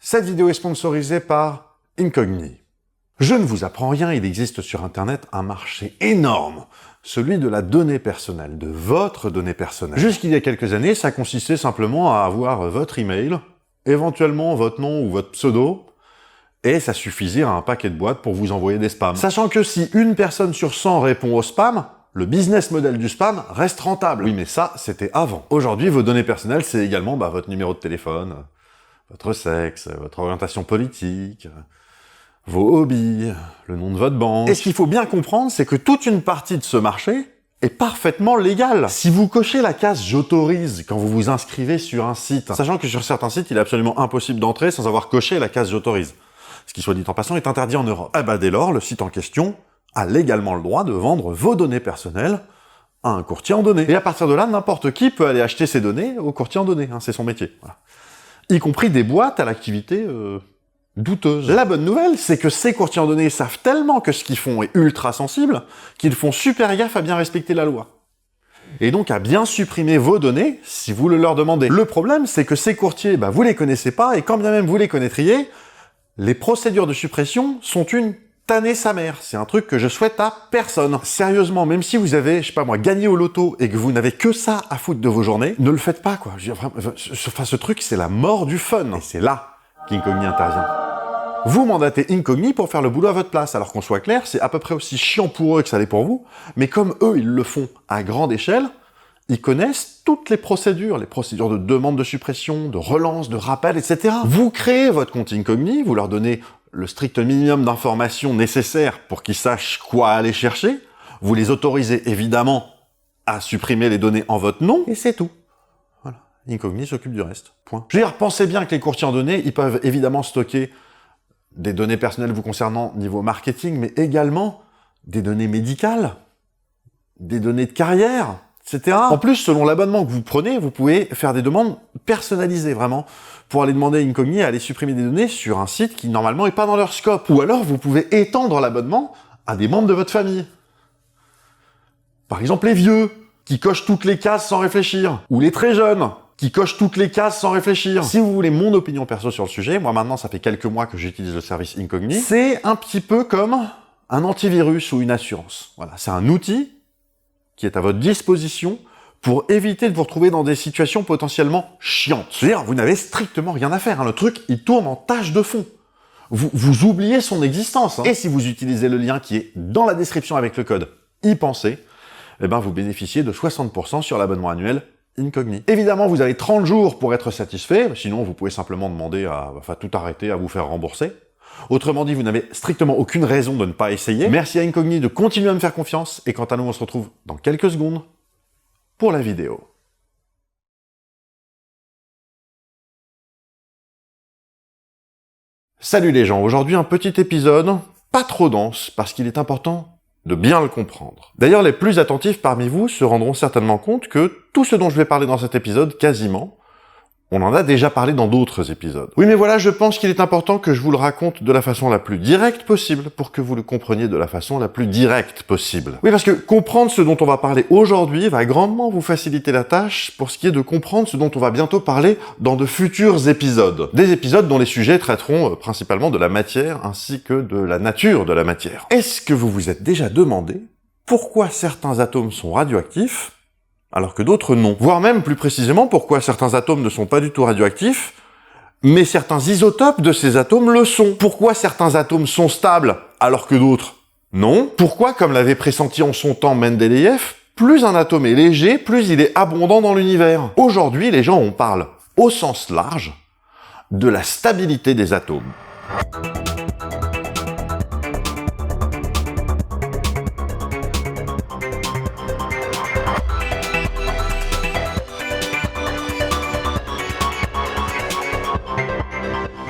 Cette vidéo est sponsorisée par Incogni. Je ne vous apprends rien, il existe sur Internet un marché énorme, celui de la donnée personnelle, de votre donnée personnelle. Jusqu'il y a quelques années, ça consistait simplement à avoir votre email, éventuellement votre nom ou votre pseudo, et ça suffisait à un paquet de boîtes pour vous envoyer des spams. Sachant que si une personne sur 100 répond au spam, le business model du spam reste rentable. Oui, mais ça, c'était avant. Aujourd'hui, vos données personnelles, c'est également votre numéro de téléphone, votre sexe, votre orientation politique, vos hobbies, le nom de votre banque. Et ce qu'il faut bien comprendre, c'est que toute une partie de ce marché est parfaitement légale. Si vous cochez la case « J'autorise » quand vous vous inscrivez sur un site, sachant que sur certains sites, il est absolument impossible d'entrer sans avoir coché la case « J'autorise », ce qui, soit dit en passant, est interdit en Europe. Eh ben, dès lors, le site en question a légalement le droit de vendre vos données personnelles à un courtier en données. Et à partir de là, n'importe qui peut aller acheter ses données au courtier en données, c'est son métier. Voilà. Y compris des boîtes à l'activité douteuse. La bonne nouvelle, c'est que ces courtiers en données savent tellement que ce qu'ils font est ultra sensible, qu'ils font super gaffe à bien respecter la loi. Et donc à bien supprimer vos données, si vous le leur demandez. Le problème, c'est que ces courtiers, vous les connaissez pas, et quand bien même vous les connaîtriez, les procédures de suppression sont une tannée sa mère. C'est un truc que je souhaite à personne. Sérieusement, même si vous avez, je sais pas moi, gagné au loto et que vous n'avez que ça à foutre de vos journées, ne le faites pas, quoi. Je veux dire, vraiment, ce truc, c'est la mort du fun. Et c'est là qu'Incogni intervient. Vous mandatez Incogni pour faire le boulot à votre place. Alors qu'on soit clair, c'est à peu près aussi chiant pour eux que ça l'est pour vous, mais comme eux, ils le font à grande échelle, ils connaissent toutes les procédures de demande de suppression, de relance, de rappel, etc. Vous créez votre compte Incogni, vous leur donnez le strict minimum d'informations nécessaires pour qu'ils sachent quoi aller chercher, vous les autorisez évidemment à supprimer les données en votre nom, et c'est tout. Voilà. Incogni s'occupe du reste. Point. Je veux dire, pensez bien que les courtiers en données, ils peuvent évidemment stocker des données personnelles vous concernant niveau marketing, mais également des données médicales, des données de carrière, etc. En plus, selon l'abonnement que vous prenez, vous pouvez faire des demandes personnalisées, vraiment, pour aller demander à Incogni à aller supprimer des données sur un site qui, normalement, n'est pas dans leur scope. Ou alors, vous pouvez étendre l'abonnement à des membres de votre famille. Par exemple, les vieux, qui cochent toutes les cases sans réfléchir. Ou les très jeunes, qui cochent toutes les cases sans réfléchir. Si vous voulez mon opinion perso sur le sujet, moi maintenant, ça fait quelques mois que j'utilise le service Incogni, c'est un petit peu comme un antivirus ou une assurance. Voilà, c'est un outil qui est à votre disposition pour éviter de vous retrouver dans des situations potentiellement chiantes. C'est-à-dire, vous n'avez strictement rien à faire, le truc, il tourne en tâche de fond. Vous oubliez son existence. Et si vous utilisez le lien qui est dans la description avec le code YPENSER, eh ben vous bénéficiez de 60% sur l'abonnement annuel Incogni. Évidemment, vous avez 30 jours pour être satisfait, sinon vous pouvez simplement demander à tout arrêter, à vous faire rembourser. Autrement dit, vous n'avez strictement aucune raison de ne pas essayer. Merci à Incogni de continuer à me faire confiance, et quant à nous, on se retrouve dans quelques secondes pour la vidéo. Salut les gens, aujourd'hui un petit épisode, pas trop dense, parce qu'il est important de bien le comprendre. D'ailleurs, les plus attentifs parmi vous se rendront certainement compte que tout ce dont je vais parler dans cet épisode, quasiment, on en a déjà parlé dans d'autres épisodes. Oui, mais voilà, je pense qu'il est important que je vous le raconte de la façon la plus directe possible pour que vous le compreniez de la façon la plus directe possible. Oui, parce que comprendre ce dont on va parler aujourd'hui va grandement vous faciliter la tâche pour ce qui est de comprendre ce dont on va bientôt parler dans de futurs épisodes. Des épisodes dont les sujets traiteront principalement de la matière ainsi que de la nature de la matière. Est-ce que vous vous êtes déjà demandé pourquoi certains atomes sont radioactifs alors que d'autres non? Voire même, plus précisément, pourquoi certains atomes ne sont pas du tout radioactifs, mais certains isotopes de ces atomes le sont? Pourquoi certains atomes sont stables, alors que d'autres non? Pourquoi, comme l'avait pressenti en son temps Mendeleïev, plus un atome est léger, plus il est abondant dans l'univers? Aujourd'hui, les gens, on parle, au sens large, de la stabilité des atomes.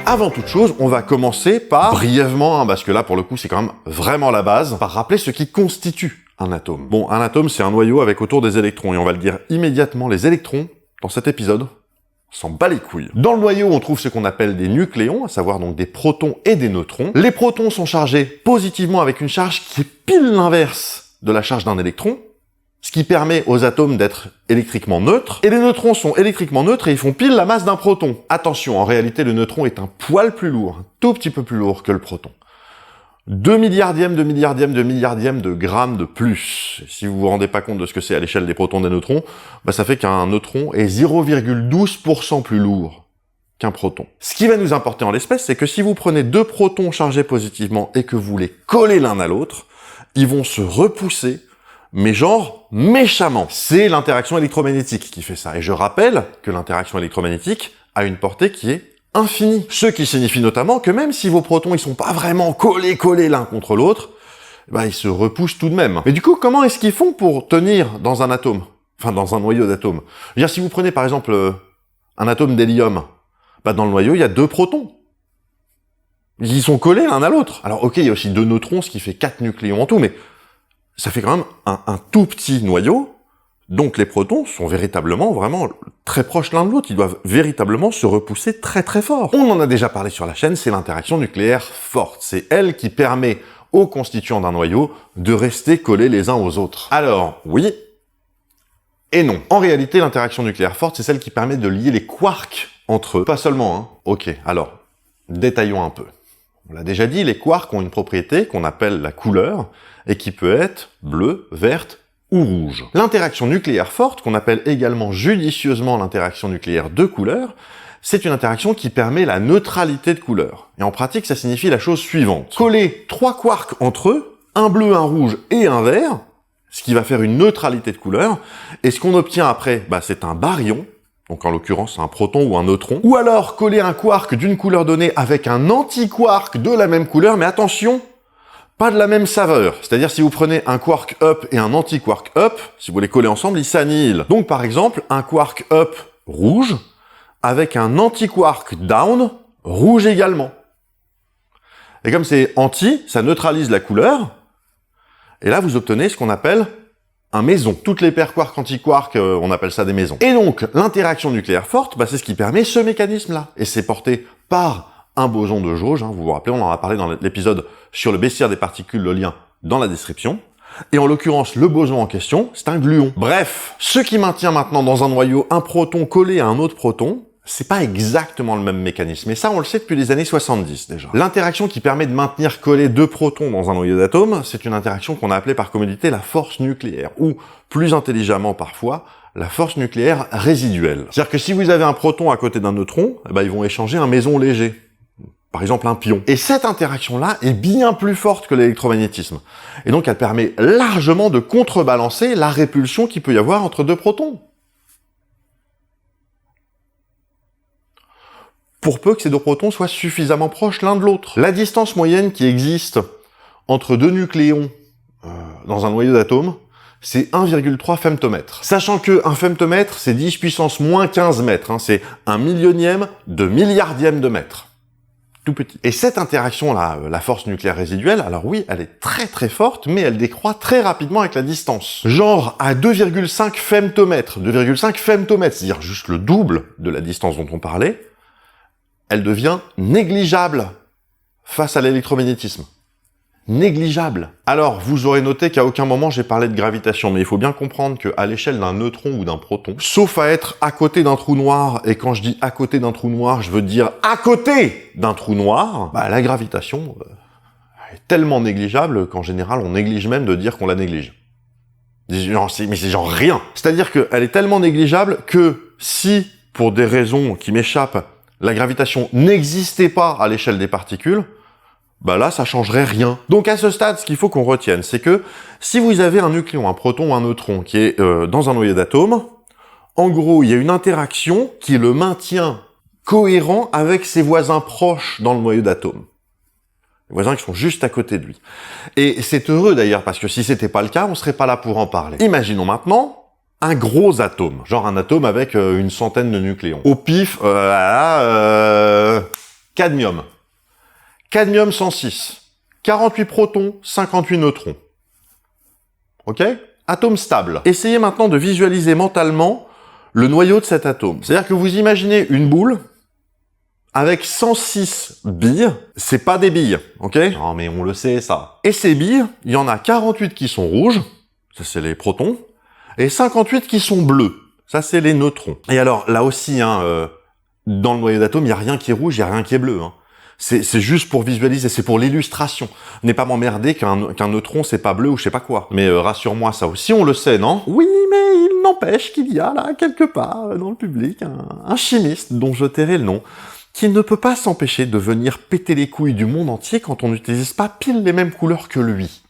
Avant toute chose, on va commencer par, brièvement, parce que là, pour le coup, c'est quand même vraiment la base, par rappeler ce qui constitue un atome. Bon, un atome, c'est un noyau avec autour des électrons, et on va le dire immédiatement, les électrons, dans cet épisode, on s'en bat les couilles. Dans le noyau, on trouve ce qu'on appelle des nucléons, à savoir donc des protons et des neutrons. Les protons sont chargés positivement avec une charge qui est pile l'inverse de la charge d'un électron, ce qui permet aux atomes d'être électriquement neutres, et les neutrons sont électriquement neutres et ils font pile la masse d'un proton. Attention, en réalité, le neutron est un poil plus lourd, un tout petit peu plus lourd que le proton. 2 milliardièmes de grammes de plus. Si vous vous rendez pas compte de ce que c'est à l'échelle des protons et des neutrons, bah ça fait qu'un neutron est 0,12% plus lourd qu'un proton. Ce qui va nous importer en l'espèce, c'est que si vous prenez deux protons chargés positivement et que vous les collez l'un à l'autre, ils vont se repousser, mais genre méchamment. C'est l'interaction électromagnétique qui fait ça. Et je rappelle que l'interaction électromagnétique a une portée qui est infinie. Ce qui signifie notamment que même si vos protons ils sont pas vraiment collés l'un contre l'autre, bah ils se repoussent tout de même. Mais du coup, comment est-ce qu'ils font pour tenir dans un atome? Enfin, dans un noyau d'atome. Je veux dire, si vous prenez par exemple un atome d'hélium, bah dans le noyau, il y a deux protons. Ils sont collés l'un à l'autre. Alors ok, il y a aussi deux neutrons, ce qui fait 4 nucléons en tout, mais ça fait quand même un tout petit noyau. Donc les protons sont véritablement, vraiment très proches l'un de l'autre. Ils doivent véritablement se repousser très très fort. On en a déjà parlé sur la chaîne, c'est l'interaction nucléaire forte. C'est elle qui permet aux constituants d'un noyau de rester collés les uns aux autres. Alors, oui et non. En réalité, l'interaction nucléaire forte, c'est celle qui permet de lier les quarks entre eux. Pas seulement, hein. Ok, alors, détaillons un peu. On l'a déjà dit, les quarks ont une propriété qu'on appelle la couleur, et qui peut être bleue, verte, ou rouge. L'interaction nucléaire forte, qu'on appelle également judicieusement l'interaction nucléaire de couleur, c'est une interaction qui permet la neutralité de couleur. Et en pratique, ça signifie la chose suivante. Coller 3 quarks entre eux, un bleu, un rouge et un vert, ce qui va faire une neutralité de couleur, et ce qu'on obtient après, bah, c'est un baryon, donc en l'occurrence un proton ou un neutron, ou alors coller un quark d'une couleur donnée avec un anti-quark de la même couleur, mais attention, pas de la même saveur. C'est-à-dire, si vous prenez un quark up et un anti-quark up, si vous les collez ensemble, ils s'annihilent. Donc, par exemple, un quark up rouge avec un anti-quark down rouge également. Et comme c'est anti, ça neutralise la couleur. Et là, vous obtenez ce qu'on appelle un méson. Toutes les paires quark-anti-quark, on appelle ça des mésons. Et donc, l'interaction nucléaire forte, bah, c'est ce qui permet ce mécanisme-là. Et c'est porté par un boson de jauge, hein, vous vous rappelez, on en a parlé dans l'épisode sur le baissière des particules, le lien dans la description. Et en l'occurrence, le boson en question, c'est un gluon. Bref, ce qui maintient maintenant dans un noyau un proton collé à un autre proton, c'est pas exactement le même mécanisme. Et ça, on le sait depuis les années 70 déjà. L'interaction qui permet de maintenir collés deux protons dans un noyau d'atomes, c'est une interaction qu'on a appelée par commodité la force nucléaire, ou plus intelligemment parfois, la force nucléaire résiduelle. C'est-à-dire que si vous avez un proton à côté d'un neutron, eh ben, ils vont échanger un méson léger. Par exemple un pion. Et cette interaction-là est bien plus forte que l'électromagnétisme. Et donc elle permet largement de contrebalancer la répulsion qu'il peut y avoir entre deux protons. Pour peu que ces deux protons soient suffisamment proches l'un de l'autre. La distance moyenne qui existe entre deux nucléons dans un noyau d'atomes, c'est 1,3 femtomètre. Sachant que un femtomètre, c'est 10 puissance moins 15 mètres. Hein, c'est 1 milliardième de mètre. Tout petit. Et cette interaction-là, la force nucléaire résiduelle, alors oui, elle est très très forte, mais elle décroît très rapidement avec la distance. Genre à 2,5 femtomètres. 2,5 femtomètres, c'est-à-dire juste le double de la distance dont on parlait, elle devient négligeable face à l'électromagnétisme. Négligeable. Alors, vous aurez noté qu'à aucun moment j'ai parlé de gravitation, mais il faut bien comprendre qu'à l'échelle d'un neutron ou d'un proton, sauf à être à côté d'un trou noir, et quand je dis à côté d'un trou noir, je veux dire à côté d'un trou noir, bah la gravitation est tellement négligeable qu'en général on néglige même de dire qu'on la néglige. Mais c'est genre rien. C'est-à-dire qu'elle est tellement négligeable que si, pour des raisons qui m'échappent, la gravitation n'existait pas à l'échelle des particules, bah là, ça changerait rien. Donc à ce stade, ce qu'il faut qu'on retienne, c'est que si vous avez un nucléon, un proton ou un neutron qui est dans un noyau d'atomes, en gros, il y a une interaction qui le maintient cohérent avec ses voisins proches dans le noyau d'atomes. Les voisins qui sont juste à côté de lui. Et c'est heureux d'ailleurs, parce que si c'était pas le cas, on serait pas là pour en parler. Imaginons maintenant un gros atome, genre un atome avec une centaine de nucléons. Au pif, cadmium. Cadmium 106. 48 protons, 58 neutrons. Ok? Atome stable. Essayez maintenant de visualiser mentalement le noyau de cet atome. C'est-à-dire que vous imaginez une boule avec 106 billes. C'est pas des billes, ok? Non mais on le sait ça. Et ces billes, il y en a 48 qui sont rouges, ça c'est les protons, et 58 qui sont bleus. Ça, c'est les neutrons. Et alors, là aussi, hein, dans le noyau d'atome, il n'y a rien qui est rouge, il n'y a rien qui est bleu. Hein. C'est juste pour visualiser, c'est pour l'illustration. N'est pas m'emmerder qu'un neutron, c'est pas bleu ou je sais pas quoi. Mais rassure-moi, ça aussi, on le sait, non? Oui, mais il n'empêche qu'il y a là, quelque part, dans le public, un chimiste dont je tairai le nom, qui ne peut pas s'empêcher de venir péter les couilles du monde entier quand on n'utilise pas pile les mêmes couleurs que lui.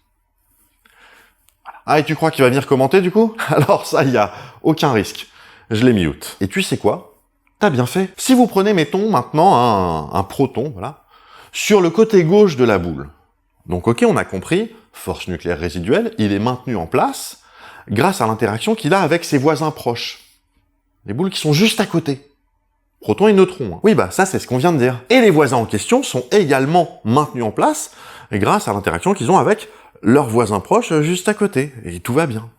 Voilà. Ah, et tu crois qu'il va venir commenter, du coup? Alors ça, il y a aucun risque. Je l'ai mute. Et tu sais quoi? T'as bien fait. Si vous prenez, mettons, maintenant, un proton, voilà, sur le côté gauche de la boule. Donc, ok, on a compris, force nucléaire résiduelle, il est maintenu en place grâce à l'interaction qu'il a avec ses voisins proches. Les boules qui sont juste à côté. Proton et neutron. Hein. Oui, bah, ça, c'est ce qu'on vient de dire. Et les voisins en question sont également maintenus en place grâce à l'interaction qu'ils ont avec leurs voisins proches juste à côté. Et tout va bien.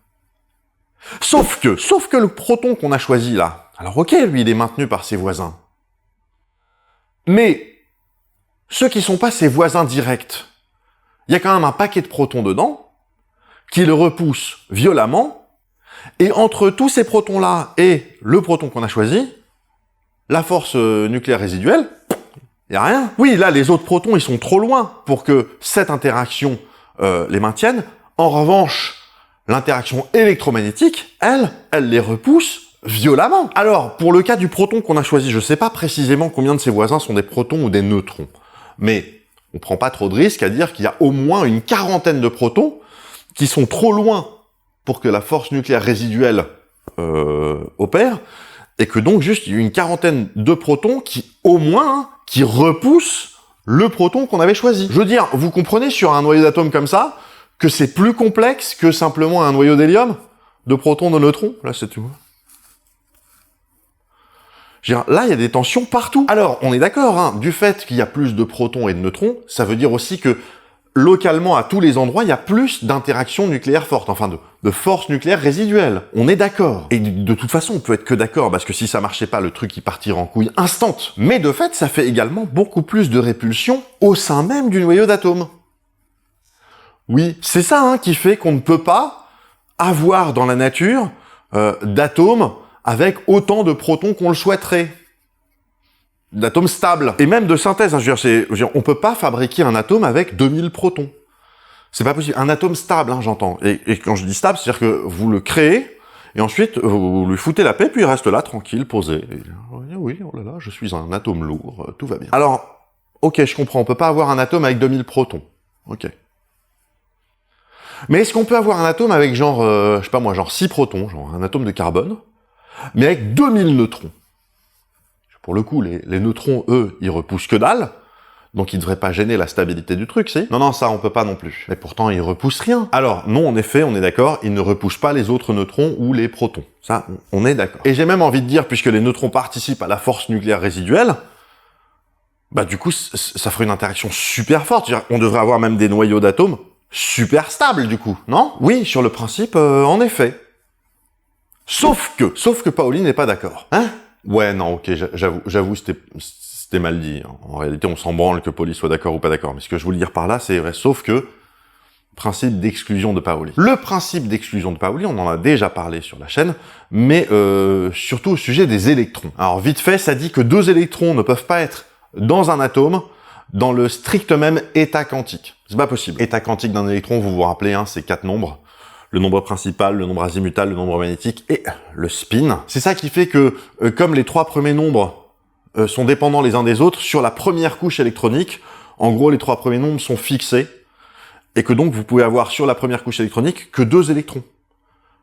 Sauf que le proton qu'on a choisi là, alors ok, lui, il est maintenu par ses voisins. Mais ceux qui sont pas ses voisins directs, il y a quand même un paquet de protons dedans qui le repoussent violemment, et entre tous ces protons-là et le proton qu'on a choisi, la force nucléaire résiduelle, il n'y a rien. Oui, là, les autres protons, ils sont trop loin pour que cette interaction les maintienne. En revanche, l'interaction électromagnétique, elle les repousse violemment. Alors, pour le cas du proton qu'on a choisi, je sais pas précisément combien de ses voisins sont des protons ou des neutrons, mais on prend pas trop de risques à dire qu'il y a au moins une quarantaine de protons qui sont trop loin pour que la force nucléaire résiduelle opère, et que donc juste il y a une quarantaine de protons qui, au moins, qui repoussent le proton qu'on avait choisi. Je veux dire, vous comprenez sur un noyau d'atome comme ça, que c'est plus complexe que simplement un noyau d'hélium, de protons, de neutrons. Là, c'est tout. Là, il y a des tensions partout. Alors, on est d'accord, hein, du fait qu'il y a plus de protons et de neutrons, ça veut dire aussi que, localement, à tous les endroits, il y a plus d'interactions nucléaires fortes, enfin de force nucléaire résiduelle. On est d'accord. Et de toute façon, on peut être que d'accord, parce que si ça marchait pas, le truc, il partirait en couille instant. Mais de fait, ça fait également beaucoup plus de répulsion au sein même du noyau d'atome. Oui, c'est ça hein, qui fait qu'on ne peut pas avoir dans la nature d'atomes avec autant de protons qu'on le souhaiterait. D'atomes stables. Et même de synthèse. Hein, on peut pas fabriquer un atome avec 2000 protons. C'est pas possible. Un atome stable, hein, j'entends. Et quand je dis stable, c'est-à-dire que vous le créez, et ensuite vous lui foutez la paix, puis il reste là, tranquille, posé. Et, oui, oh là là, je suis un atome lourd, tout va bien. Alors, ok, je comprends, on peut pas avoir un atome avec 2000 protons. Ok. Mais est-ce qu'on peut avoir un atome avec genre, je sais pas moi, genre 6 protons, genre un atome de carbone, mais avec 2000 neutrons? Pour le coup, les neutrons, eux, ils repoussent que dalle, donc ils devraient pas gêner la stabilité du truc, si? Non, ça, on peut pas non plus. Mais pourtant, ils repoussent rien. Alors, non, en effet, on est d'accord, ils ne repoussent pas les autres neutrons ou les protons. Ça, on est d'accord. Et j'ai même envie de dire, puisque les neutrons participent à la force nucléaire résiduelle, bah du coup, ça ferait une interaction super forte. On devrait avoir même des noyaux d'atomes super stables, du coup, non? Oui, sur le principe, en effet. Sauf que Paoli n'est pas d'accord. Hein? Ouais, non, ok, j'avoue, c'était mal dit. En réalité, on s'en branle que Paoli soit d'accord ou pas d'accord. Mais ce que je voulais dire par là, c'est vrai, sauf que, principe d'exclusion de Paoli. Le principe d'exclusion de Paoli, on en a déjà parlé sur la chaîne, mais surtout au sujet des électrons. Alors, vite fait, ça dit que 2 électrons ne peuvent pas être dans un atome, dans le strict même état quantique. C'est pas possible. État quantique d'un électron, vous vous rappelez, hein, c'est 4 nombres. Le nombre principal, le nombre azimutal, le nombre magnétique et le spin. C'est ça qui fait que, comme les 3 premiers nombres sont dépendants les uns des autres, sur la première couche électronique, en gros, les 3 premiers nombres sont fixés, et que donc vous pouvez avoir sur la première couche électronique que 2 électrons.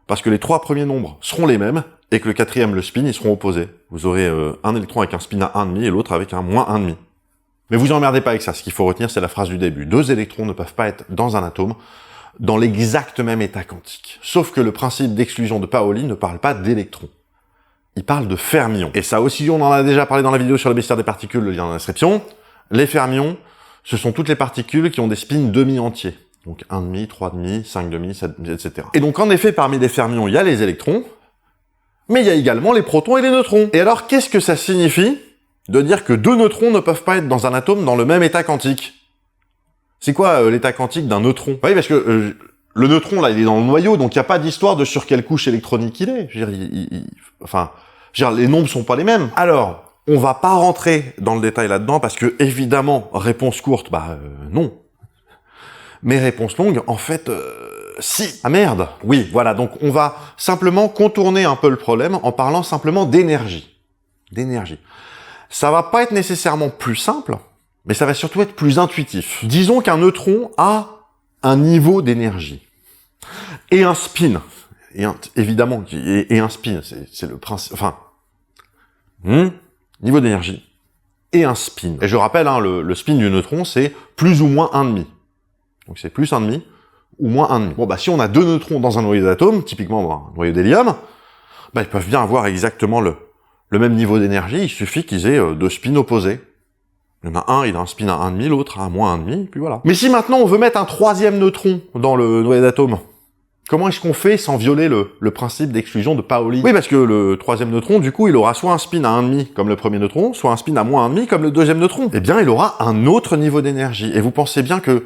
Parce que les 3 premiers nombres seront les mêmes, et que le 4e, le spin, ils seront opposés. Vous aurez un électron avec un spin à 1,5 et l'autre avec un moins 1,5. Mais vous emmerdez pas avec ça, ce qu'il faut retenir, c'est la phrase du début. 2 électrons ne peuvent pas être dans un atome, dans l'exact même état quantique. Sauf que le principe d'exclusion de Paoli ne parle pas d'électrons. Il parle de fermions. Et ça aussi, on en a déjà parlé dans la vidéo sur le bestiaire des particules, le lien dans la description. Les fermions, ce sont toutes les particules qui ont des spins demi-entiers. Donc 1,5, 3,5, 5,5, 7, etc. Et donc en effet, parmi les fermions, il y a les électrons, mais il y a également les protons et les neutrons. Et alors, qu'est-ce que ça signifie de dire que 2 neutrons ne peuvent pas être dans un atome dans le même état quantique? C'est quoi l'état quantique d'un neutron? Oui, parce que le neutron, là, il est dans le noyau, donc il n'y a pas d'histoire de sur quelle couche électronique il est. Je veux dire, les nombres sont pas les mêmes. Alors, on va pas rentrer dans le détail là-dedans, parce que, évidemment, réponse courte, non. Mais réponse longue, en fait, si. Ah merde. Oui, voilà, donc on va simplement contourner un peu le problème en parlant simplement d'énergie. D'énergie. Ça va pas être nécessairement plus simple, mais ça va surtout être plus intuitif. Disons qu'un neutron a un niveau d'énergie et un spin. Évidemment, et un spin, c'est le principe. Enfin, niveau d'énergie et un spin. Et je rappelle, hein, le spin du neutron, c'est plus ou moins 1,5. Donc c'est plus 1,5 ou moins 1,5. Bon, si on a deux neutrons dans un noyau d'atome, typiquement un noyau d'hélium, ils peuvent bien avoir exactement le même niveau d'énergie, il suffit qu'ils aient deux spins opposés. Il y en a un, il a un spin à 1,5, l'autre à moins 1,5, puis voilà. Mais si maintenant on veut mettre un troisième neutron dans le noyau d'atome, comment est-ce qu'on fait sans violer le principe d'exclusion de Pauli? Oui, parce que le troisième neutron, du coup, il aura soit un spin à 1,5 comme le premier neutron, soit un spin à moins 1,5 comme le deuxième neutron. Eh bien, il aura un autre niveau d'énergie. Et vous pensez bien que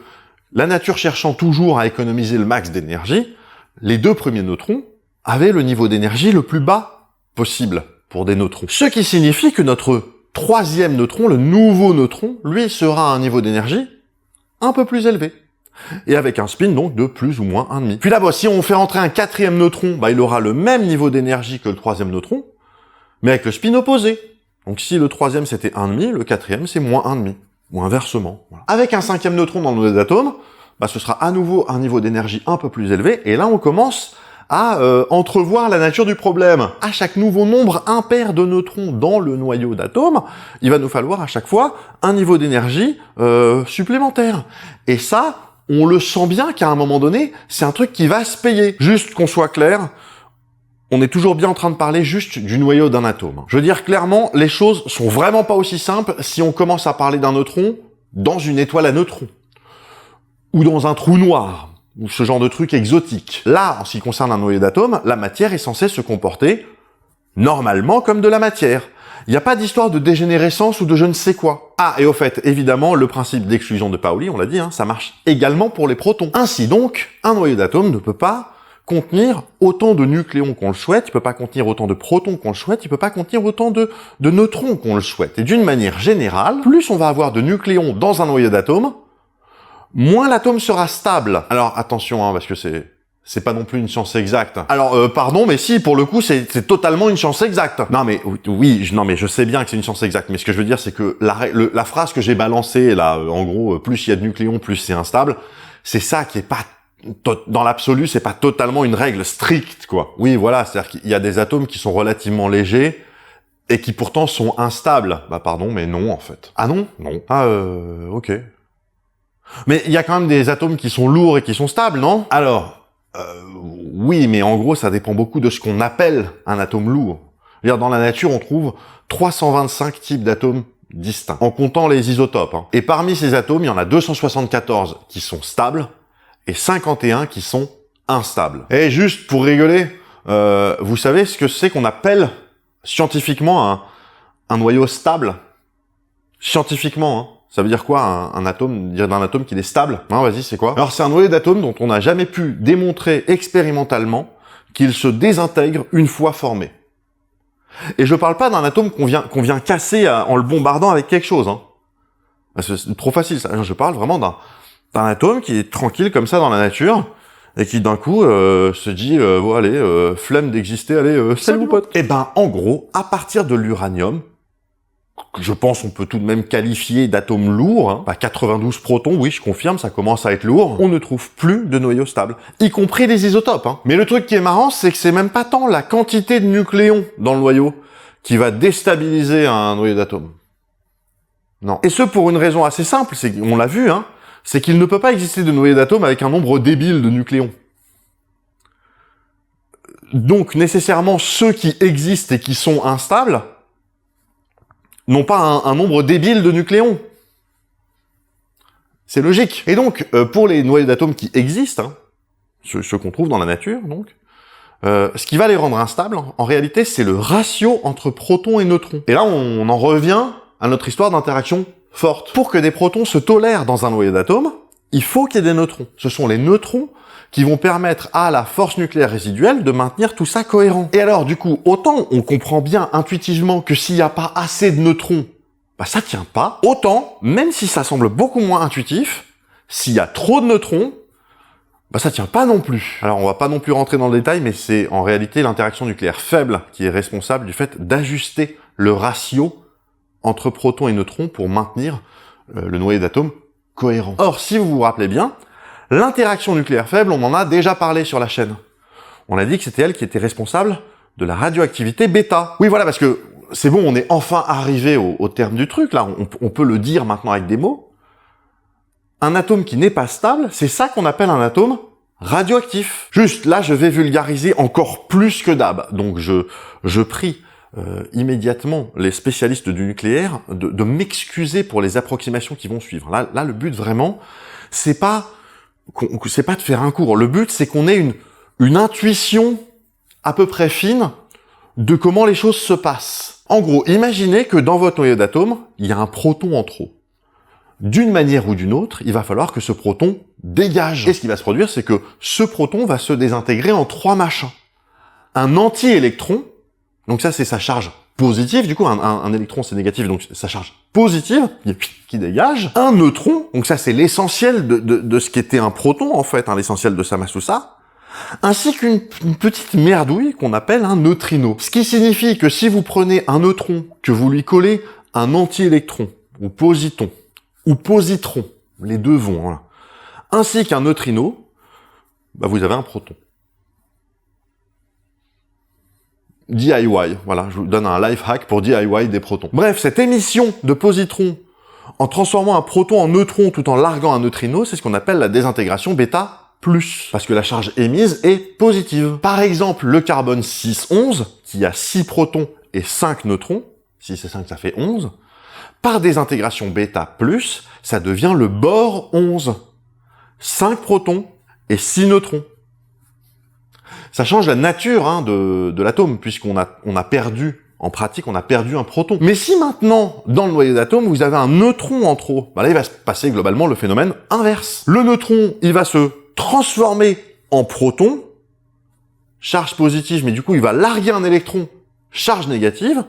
la nature cherchant toujours à économiser le max d'énergie, les deux premiers neutrons avaient le niveau d'énergie le plus bas possible pour des neutrons. Ce qui signifie que notre troisième neutron, le nouveau neutron, lui sera à un niveau d'énergie un peu plus élevé. Et avec un spin donc de plus ou moins 1,5. Puis là, si on fait rentrer un quatrième neutron, il aura le même niveau d'énergie que le troisième neutron, mais avec le spin opposé. Donc si le troisième c'était 1,5, le quatrième c'est moins 1,5. Ou inversement. Voilà. Avec un cinquième neutron dans le noyau d'atome, ce sera à nouveau un niveau d'énergie un peu plus élevé, et là on commence à entrevoir la nature du problème. À chaque nouveau nombre impair de neutrons dans le noyau d'atome, il va nous falloir à chaque fois un niveau d'énergie supplémentaire. Et ça, on le sent bien qu'à un moment donné, c'est un truc qui va se payer. Juste qu'on soit clair, on est toujours bien en train de parler juste du noyau d'un atome. Je veux dire clairement, les choses sont vraiment pas aussi simples si on commence à parler d'un neutron dans une étoile à neutrons. Ou dans un trou noir, ou ce genre de truc exotique. Là, en ce qui concerne un noyau d'atome, la matière est censée se comporter normalement comme de la matière. Il n'y a pas d'histoire de dégénérescence ou de je ne sais quoi. Ah, et au fait, évidemment, le principe d'exclusion de Pauli, on l'a dit, ça marche également pour les protons. Ainsi donc, un noyau d'atome ne peut pas contenir autant de nucléons qu'on le souhaite, il peut pas contenir autant de protons qu'on le souhaite, il peut pas contenir autant de neutrons qu'on le souhaite. Et d'une manière générale, plus on va avoir de nucléons dans un noyau d'atome, moins l'atome sera stable. Alors attention, parce que c'est pas non plus une science exacte. Alors pardon, mais si, pour le coup, c'est totalement une science exacte. Non mais oui, je sais bien que c'est une science exacte, mais ce que je veux dire, c'est que la phrase que j'ai balancée là, en gros, plus il y a de nucléons, plus c'est instable, c'est ça qui est pas dans l'absolu, c'est pas totalement une règle stricte, quoi. Oui, voilà, c'est-à-dire qu'il y a des atomes qui sont relativement légers et qui pourtant sont instables. Pardon, mais non, en fait. Ah non? Non. Ah, ok. Mais il y a quand même des atomes qui sont lourds et qui sont stables, non? Alors, oui, mais en gros, ça dépend beaucoup de ce qu'on appelle un atome lourd. C'est-à-dire, dans la nature, on trouve 325 types d'atomes distincts, en comptant les isotopes. Et parmi ces atomes, il y en a 274 qui sont stables, et 51 qui sont instables. Et juste pour rigoler, vous savez ce que c'est qu'on appelle scientifiquement un noyau stable? Scientifiquement, ça veut dire quoi un atome, dire d'un atome qu'il est stable? Non, vas-y, c'est quoi? Alors c'est un noyau d'atome dont on n'a jamais pu démontrer expérimentalement qu'il se désintègre une fois formé. Et je parle pas d'un atome qu'on vient casser en le bombardant avec quelque chose. C'est trop facile ça. Je parle vraiment d'un atome qui est tranquille comme ça dans la nature, et qui d'un coup se dit allez, flemme d'exister, allez, salut mon pote. Et en gros, à partir de l'uranium, je pense on peut tout de même qualifier d'atome lourd, 92 protons, oui je confirme, ça commence à être lourd, on ne trouve plus de noyaux stables, y compris les isotopes. Mais le truc qui est marrant, c'est que c'est même pas tant la quantité de nucléons dans le noyau qui va déstabiliser un noyau d'atome. Non. Et ce pour une raison assez simple, c'est qu'on l'a vu, c'est qu'il ne peut pas exister de noyau d'atome avec un nombre débile de nucléons. Donc, nécessairement, ceux qui existent et qui sont instables n'ont pas un nombre débile de nucléons. C'est logique. Et donc, pour les noyaux d'atomes qui existent, ceux qu'on trouve dans la nature, donc, ce qui va les rendre instables, en réalité, c'est le ratio entre protons et neutrons. Et là, on en revient à notre histoire d'interaction forte. Pour que des protons se tolèrent dans un noyau d'atome, il faut qu'il y ait des neutrons. Ce sont les neutrons qui vont permettre à la force nucléaire résiduelle de maintenir tout ça cohérent. Et alors, du coup, autant on comprend bien intuitivement que s'il n'y a pas assez de neutrons, bah ça tient pas, autant, même si ça semble beaucoup moins intuitif, s'il y a trop de neutrons, bah ça tient pas non plus. Alors on va pas non plus rentrer dans le détail, mais c'est en réalité l'interaction nucléaire faible qui est responsable du fait d'ajuster le ratio entre protons et neutrons pour maintenir le noyau d'atomes cohérent. Or, si vous vous rappelez bien, l'interaction nucléaire faible, on en a déjà parlé sur la chaîne. On a dit que c'était elle qui était responsable de la radioactivité bêta. Oui, voilà, parce que c'est bon, on est enfin arrivé au terme du truc, là, on peut le dire maintenant avec des mots. Un atome qui n'est pas stable, c'est ça qu'on appelle un atome radioactif. Juste, là, je vais vulgariser encore plus que d'hab. Donc, je prie immédiatement les spécialistes du nucléaire de m'excuser pour les approximations qui vont suivre. Là, le but, vraiment, c'est pas de faire un cours. Le but, c'est qu'on ait une intuition à peu près fine de comment les choses se passent. En gros, imaginez que dans votre noyau d'atome, il y a un proton en trop. D'une manière ou d'une autre, il va falloir que ce proton dégage. Et ce qui va se produire, c'est que ce proton va se désintégrer en 3 machins. Un anti-électron, donc ça c'est sa charge positive, du coup un électron c'est négatif, donc sa charge positive, qui dégage. Un neutron, donc ça c'est l'essentiel de ce qu'était un proton en fait, l'essentiel de sa masse tout ça. Ainsi qu'une petite merdouille qu'on appelle un neutrino. Ce qui signifie que si vous prenez un neutron, que vous lui collez un anti-électron, ou positon, ou positron, les deux vont, voilà, ainsi qu'un neutrino, bah vous avez un proton. DIY, voilà, je vous donne un life hack pour DIY des protons. Bref, cette émission de positrons en transformant un proton en neutron tout en larguant un neutrino, c'est ce qu'on appelle la désintégration bêta plus, parce que la charge émise est positive. Par exemple, le carbone 6,11, qui a 6 protons et 5 neutrons, 6 et 5 ça fait 11, par désintégration bêta plus, ça devient le bore 11. 5 protons et 6 neutrons. Ça change la nature de l'atome, puisqu'on a perdu, en pratique, on a perdu un proton. Mais si maintenant, dans le noyau d'atome, vous avez un neutron en trop, bah là, il va se passer globalement le phénomène inverse. Le neutron, il va se transformer en proton, charge positive, mais du coup, il va larguer un électron, charge négative,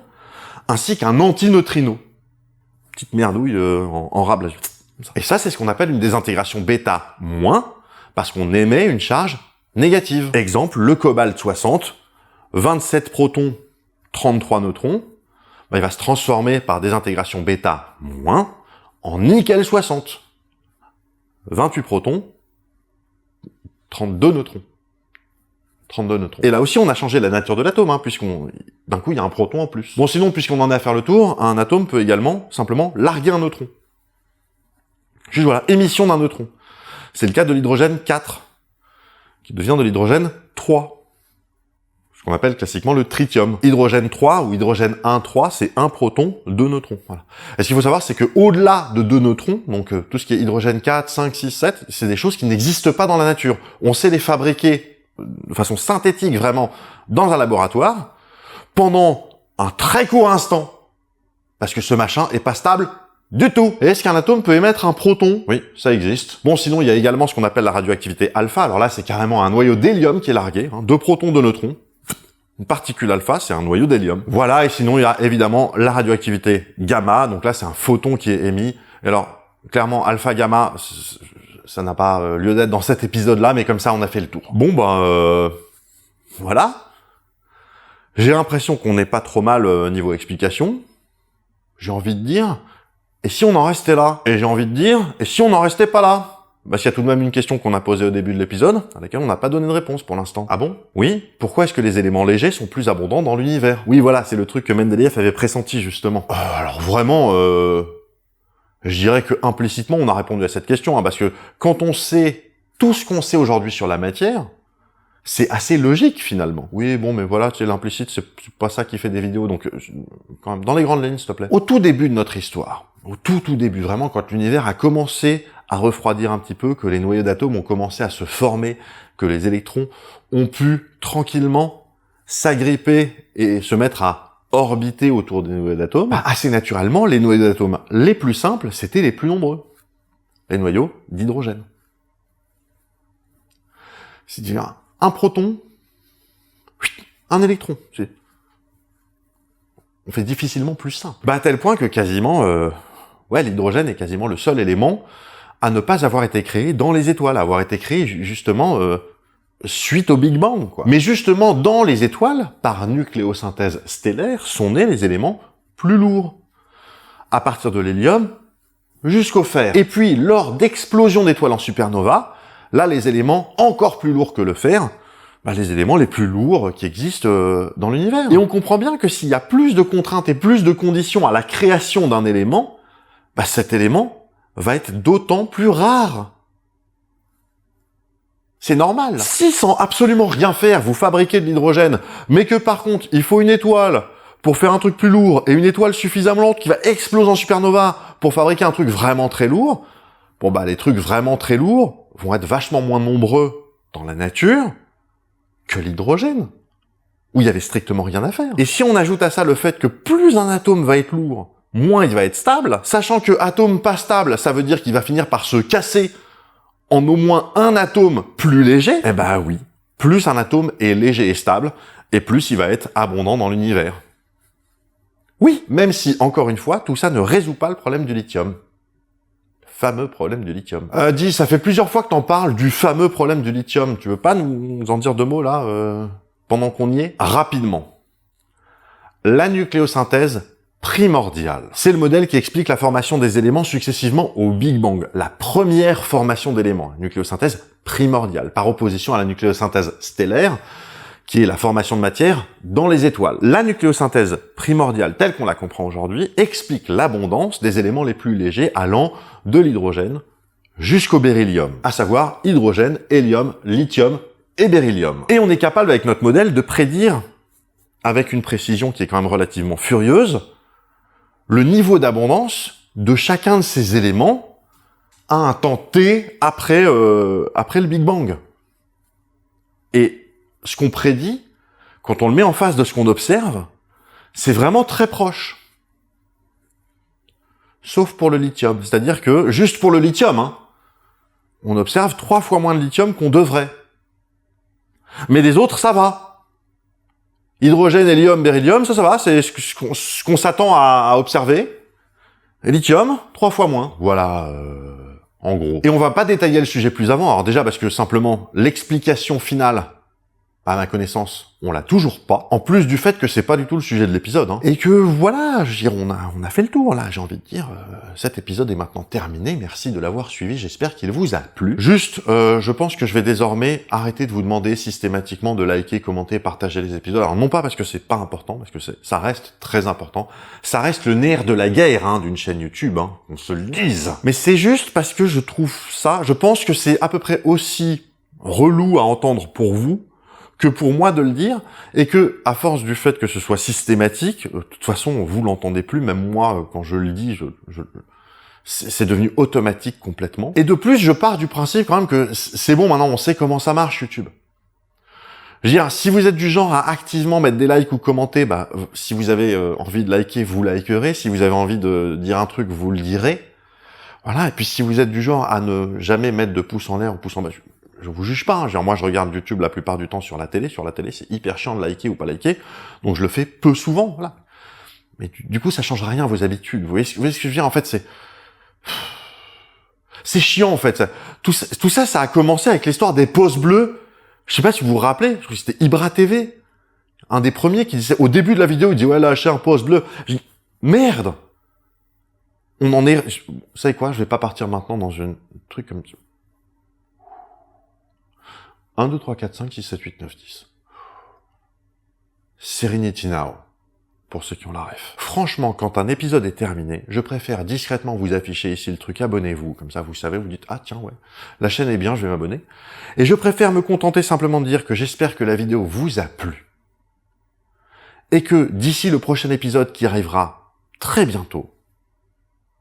ainsi qu'un antineutrino. Petite merdouille en rab, là. Et ça, c'est ce qu'on appelle une désintégration bêta moins, parce qu'on émet une charge négative. Exemple, le cobalt 60, 27 protons, 33 neutrons, bah, il va se transformer par désintégration bêta moins en nickel 60. 28 protons, 32 neutrons. 32 neutrons. Et là aussi, on a changé la nature de l'atome, d'un coup, il y a un proton en plus. Bon, sinon, puisqu'on en est à faire le tour, un atome peut également, simplement, larguer un neutron. Juste voilà, émission d'un neutron. C'est le cas de l'hydrogène 4, qui devient de l'hydrogène 3. Ce qu'on appelle classiquement le tritium. Hydrogène 3 ou hydrogène 1,3, c'est un proton, 2 neutrons. Voilà. Et ce qu'il faut savoir, c'est que au-delà de 2 neutrons, donc tout ce qui est hydrogène 4, 5, 6, 7, c'est des choses qui n'existent pas dans la nature. On sait les fabriquer de façon synthétique, vraiment, dans un laboratoire, pendant un très court instant, parce que ce machin est pas stable du tout. Et est-ce qu'un atome peut émettre un proton? Oui, ça existe. Bon, sinon, il y a également ce qu'on appelle la radioactivité alpha. Alors là, c'est carrément un noyau d'hélium qui est largué, 2 protons, 2 neutrons. Une particule alpha, c'est un noyau d'hélium. Voilà, et sinon, il y a évidemment la radioactivité gamma. Donc là, c'est un photon qui est émis. Et alors, clairement, alpha-gamma, ça n'a pas lieu d'être dans cet épisode-là, mais comme ça, on a fait le tour. Bon, voilà. J'ai l'impression qu'on n'est pas trop mal niveau explication. J'ai envie de dire, et si on en restait là? Et j'ai envie de dire, et si on n'en restait pas là? Parce qu'il y a tout de même une question qu'on a posée au début de l'épisode, à laquelle on n'a pas donné de réponse pour l'instant. Ah bon? Oui. Pourquoi est-ce que les éléments légers sont plus abondants dans l'univers? Oui, voilà, c'est le truc que Mendeleïev avait pressenti, justement. Alors vraiment, je dirais que implicitement, on a répondu à cette question, parce que quand on sait tout ce qu'on sait aujourd'hui sur la matière, c'est assez logique, finalement. Oui, bon, mais voilà, tu sais, l'implicite, c'est pas ça qui fait des vidéos, donc, quand même, dans les grandes lignes, s'il te plaît. Au tout début de notre histoire, au tout début, vraiment, quand l'univers a commencé à refroidir un petit peu, que les noyaux d'atomes ont commencé à se former, que les électrons ont pu tranquillement s'agripper et se mettre à orbiter autour des noyaux d'atomes, assez naturellement, les noyaux d'atomes les plus simples, c'était les plus nombreux. les noyaux d'hydrogène. C'est-à-dire un proton, un électron. On fait difficilement plus simple. Bah, à tel point que quasiment, l'hydrogène est quasiment le seul élément à ne pas avoir été créé dans les étoiles, à avoir été créé justement suite au Big Bang, quoi. Mais justement, dans les étoiles, par nucléosynthèse stellaire, sont nés les éléments plus lourds. À partir de l'hélium jusqu'au fer. Et puis, lors d'explosions d'étoiles en supernova, là, les éléments encore plus lourds que le fer, les éléments les plus lourds qui existent dans l'univers. Et on comprend bien que s'il y a plus de contraintes et plus de conditions à la création d'un élément, cet élément va être d'autant plus rare. C'est normal. Si sans absolument rien faire, vous fabriquez de l'hydrogène, mais que par contre, il faut une étoile pour faire un truc plus lourd, et une étoile suffisamment lourde qui va exploser en supernova pour fabriquer un truc vraiment très lourd, les trucs vraiment très lourds vont être vachement moins nombreux dans la nature que l'hydrogène, où il y avait strictement rien à faire. Et si on ajoute à ça le fait que plus un atome va être lourd, moins il va être stable, sachant que atome pas stable, ça veut dire qu'il va finir par se casser en au moins un atome plus léger, oui, plus un atome est léger et stable, et plus il va être abondant dans l'univers. Oui, même si, encore une fois, tout ça ne résout pas le problème du lithium. Fameux problème du lithium. Dis, ça fait plusieurs fois que t'en parles du fameux problème du lithium. Tu veux pas nous en dire deux mots, là, pendant qu'on y est? Rapidement. La nucléosynthèse primordiale. C'est le modèle qui explique la formation des éléments successivement au Big Bang. La première formation d'éléments. Nucléosynthèse primordiale. Par opposition à la nucléosynthèse stellaire, qui est la formation de matière dans les étoiles. La nucléosynthèse primordiale, telle qu'on la comprend aujourd'hui, explique l'abondance des éléments les plus légers allant de l'hydrogène jusqu'au beryllium, à savoir hydrogène, hélium, lithium et beryllium. Et on est capable, avec notre modèle, de prédire, avec une précision qui est quand même relativement furieuse, le niveau d'abondance de chacun de ces éléments à un temps t après le Big Bang. Et ce qu'on prédit, quand on le met en face de ce qu'on observe, c'est vraiment très proche. Sauf pour le lithium. C'est-à-dire que, juste pour le lithium, on observe 3 fois moins de lithium qu'on devrait. Mais les autres, ça va. Hydrogène, hélium, beryllium, ça va, c'est ce qu'on s'attend à observer. Et lithium, 3 fois moins. Voilà, en gros. Et on va pas détailler le sujet plus avant, alors déjà parce que simplement, l'explication finale, à ma connaissance, on l'a toujours pas. En plus du fait que c'est pas du tout le sujet de l'épisode. Et que voilà, je veux dire, on a fait le tour là. J'ai envie de dire, cet épisode est maintenant terminé. Merci de l'avoir suivi. J'espère qu'il vous a plu. Juste, je pense que je vais désormais arrêter de vous demander systématiquement de liker, commenter, partager les épisodes. Alors non pas parce que c'est pas important, parce que ça reste très important. Ça reste le nerf de la guerre d'une chaîne YouTube, qu'on se le dise. Mais c'est juste parce que je trouve ça, je pense que c'est à peu près aussi relou à entendre pour vous que pour moi de le dire, et que, à force du fait que ce soit systématique, de toute façon, vous l'entendez plus, même moi, quand je le dis, c'est devenu automatique complètement. Et de plus, je pars du principe quand même que c'est bon, maintenant on sait comment ça marche, YouTube. Je veux dire, si vous êtes du genre à activement mettre des likes ou commenter, si vous avez envie de liker, vous likerez, si vous avez envie de dire un truc, vous le direz. Voilà, et puis si vous êtes du genre à ne jamais mettre de pouce en l'air ou pouce en bas, je vous juge pas, genre moi je regarde YouTube la plupart du temps sur la télé c'est hyper chiant de liker ou pas liker, donc je le fais peu souvent, voilà. Mais du coup ça change rien à vos habitudes, vous voyez ce que je veux dire, en fait c'est chiant en fait, tout ça ça a commencé avec l'histoire des pouces bleus, je sais pas si vous vous rappelez, je crois que c'était Ibra TV, un des premiers qui disait, au début de la vidéo, il dit ouais lâchez un pouce bleu, je dis merde, on en est, vous savez quoi, je vais pas partir maintenant dans un truc comme ça. 1, 2, 3, 4, 5, 6, 7, 8, 9, 10. Serenity Now, pour ceux qui ont la ref. Franchement, quand un épisode est terminé, je préfère discrètement vous afficher ici le truc abonnez-vous, comme ça vous savez, vous dites ah tiens ouais, la chaîne est bien, je vais m'abonner. Et je préfère me contenter simplement de dire que j'espère que la vidéo vous a plu. Et que d'ici le prochain épisode qui arrivera très bientôt,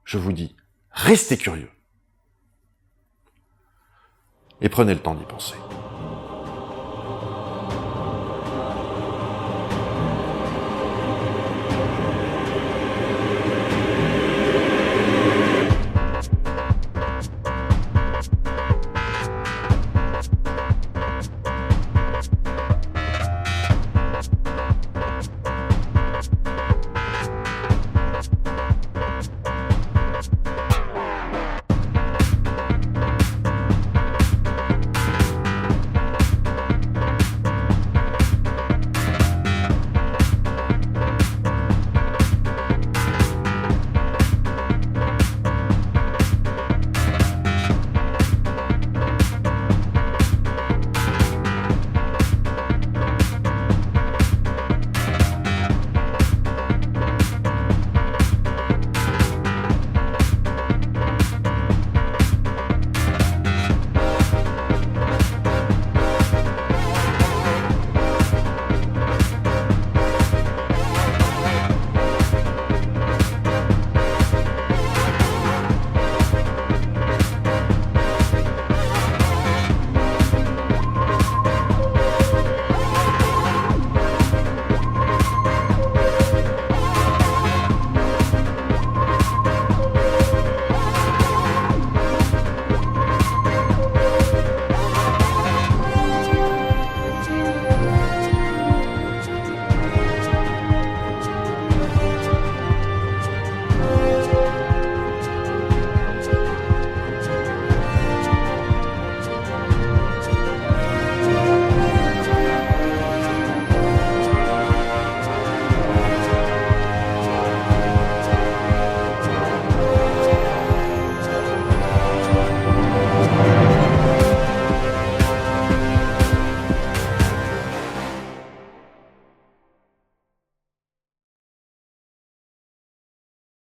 je vous dis, restez curieux. Et prenez le temps d'y penser.